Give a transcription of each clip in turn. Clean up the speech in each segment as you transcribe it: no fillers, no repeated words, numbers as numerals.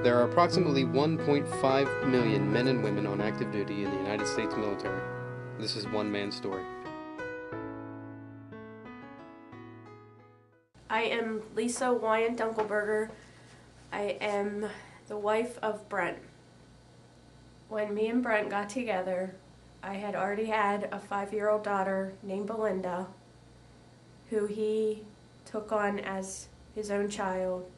There are approximately 1.5 million men and women on active duty in the United States military. This is one man's story. I am Lisa Wyant Dunkelberger. I am the wife of Brent. When me and Brent got together, I had already had a 5-year-old daughter named Belinda, who he took on as his own child.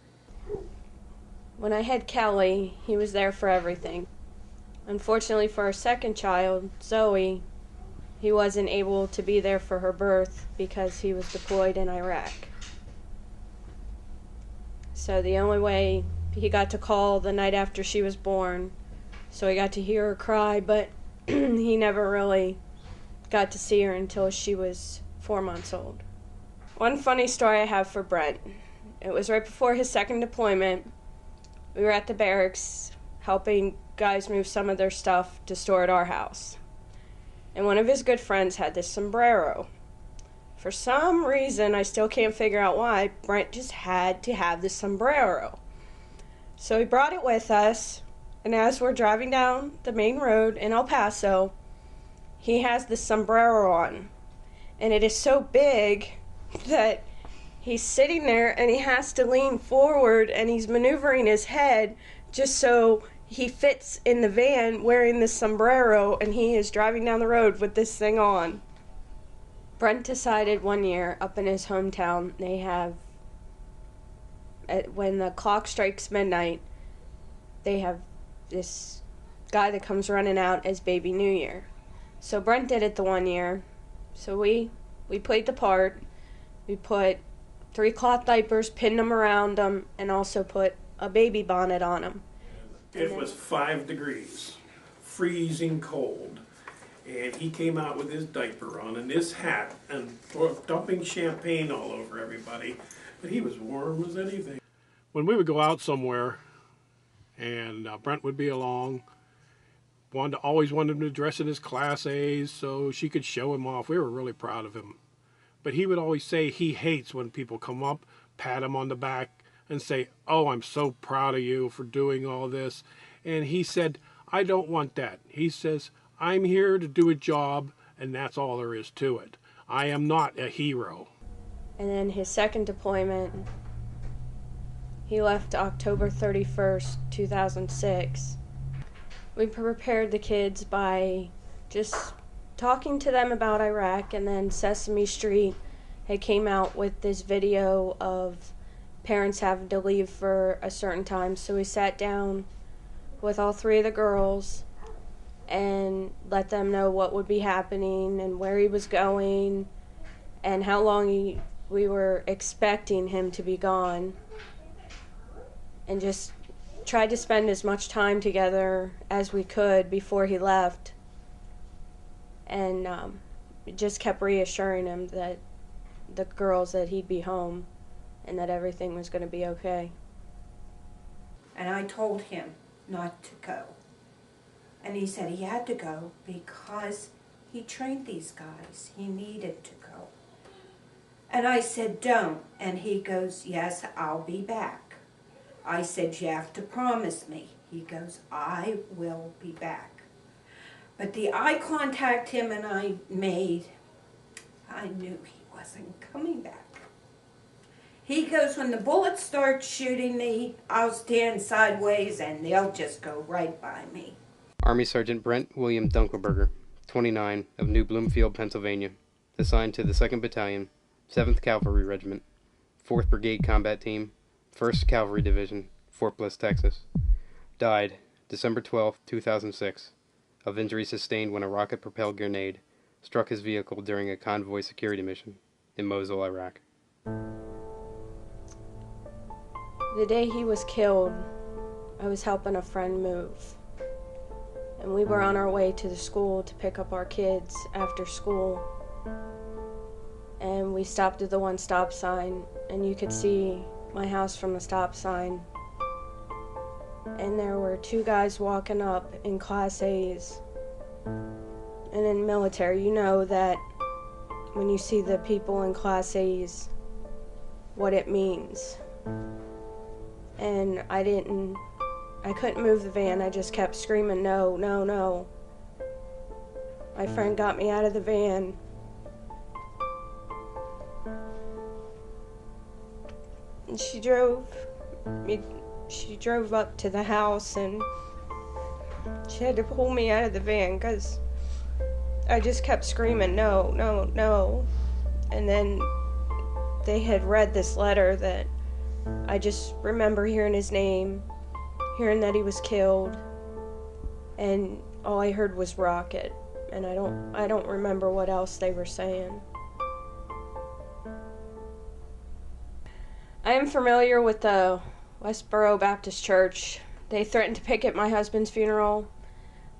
When I had Kelly, he was there for everything. Unfortunately for our second child, Zoe, he wasn't able to be there for her birth because he was deployed in Iraq. So the only way, he got to call the night after she was born, so he got to hear her cry, but he never really got to see her until she was 4 months old. One funny story I have for Brent. It was right before his second deployment. We were at the barracks helping guys move some of their stuff to store at our house. And one of his good friends had this sombrero. For some reason, I still can't figure out why, Brent just had to have this sombrero. So he brought it with us, and as we're driving down the main road in El Paso, he has this sombrero on. And it is so big that he's sitting there and he has to lean forward and he's maneuvering his head just so he fits in the van wearing this sombrero, and he is driving down the road with this thing on. Brent decided one year up in his hometown, they have, when the clock strikes midnight, they have this guy that comes running out as Baby New Year. So Brent did it the one year. So we played the part. We put 3 cloth diapers, pinned them around him, and also put a baby bonnet on him. It was 5 degrees, freezing cold, and he came out with his diaper on and this hat and dumping champagne all over everybody, but he was warm as anything. When we would go out somewhere and Brent would be along, always wanted him to dress in his Class A's so she could show him off. We were really proud of him. But he would always say he hates when people come up, pat him on the back, and say, "Oh, I'm so proud of you for doing all this." And he said, "I don't want that." He says, "I'm here to do a job, and that's all there is to it. I am not a hero." And then his second deployment, he left October 31st, 2006. We prepared the kids by just talking to them about Iraq, and then Sesame Street had came out with this video of parents having to leave for a certain time. So we sat down with all 3 of the girls and let them know what would be happening and where he was going and how long we were expecting him to be gone, and just tried to spend as much time together as we could before he left, and just kept reassuring him that the girls that he'd be home and that everything was going to be okay. And I told him not to go. And he said he had to go because he trained these guys. He needed to go. And I said, "Don't." And he goes, "Yes, I'll be back." I said, "You have to promise me." He goes, "I will be back." But the eye contact him and I made, I knew he wasn't coming back. He goes, "When the bullets start shooting me, I'll stand sideways and they'll just go right by me." Army Sergeant Brent William Dunkelberger, 29, of New Bloomfield, Pennsylvania, assigned to the 2nd Battalion, 7th Cavalry Regiment, 4th Brigade Combat Team, 1st Cavalry Division, Fort Bliss, Texas. Died December 12, 2006, of injuries sustained when a rocket-propelled grenade struck his vehicle during a convoy security mission in Mosul, Iraq. The day he was killed, I was helping a friend move. And we were on our way to the school to pick up our kids after school. And we stopped at the one stop sign, and you could see my house from the stop sign. And there were 2 guys walking up in Class A's. And in military, you know that when you see the people in Class A's, what it means. And I didn't I couldn't move the van. I just kept screaming, no, no, no. My friend got me out of the van. And she drove up to the house, and she had to pull me out of the van because I just kept screaming, no, no, no. And then they had read this letter that I just remember hearing his name, hearing that he was killed, and all I heard was Rocket, and I don't remember what else they were saying. I am familiar with the Westboro Baptist Church. They threatened to picket my husband's funeral,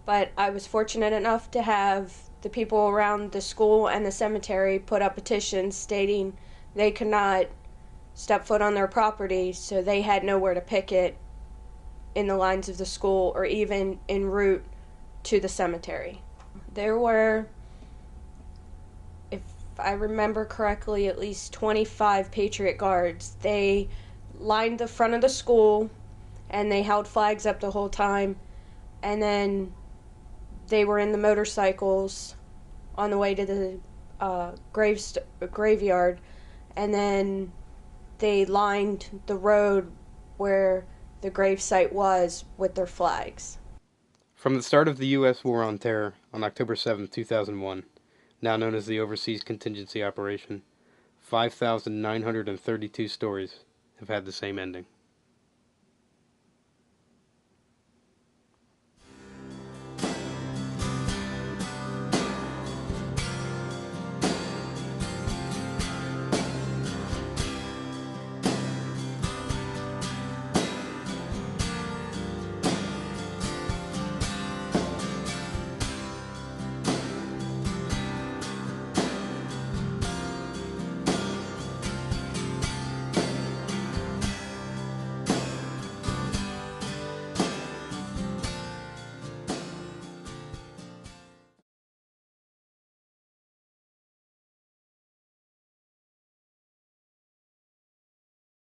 but I was fortunate enough to have the people around the school and the cemetery put up petitions stating they could not step foot on their property, so they had nowhere to picket in the lines of the school or even en route to the cemetery. There were, if I remember correctly, at least 25 Patriot Guards. They lined the front of the school and they held flags up the whole time, and then they were in the motorcycles on the way to the graveyard, and then they lined the road where the gravesite was with their flags. From the start of the U.S. War on Terror on October 7, 2001, now known as the Overseas Contingency Operation, 5,932 stories have had the same ending.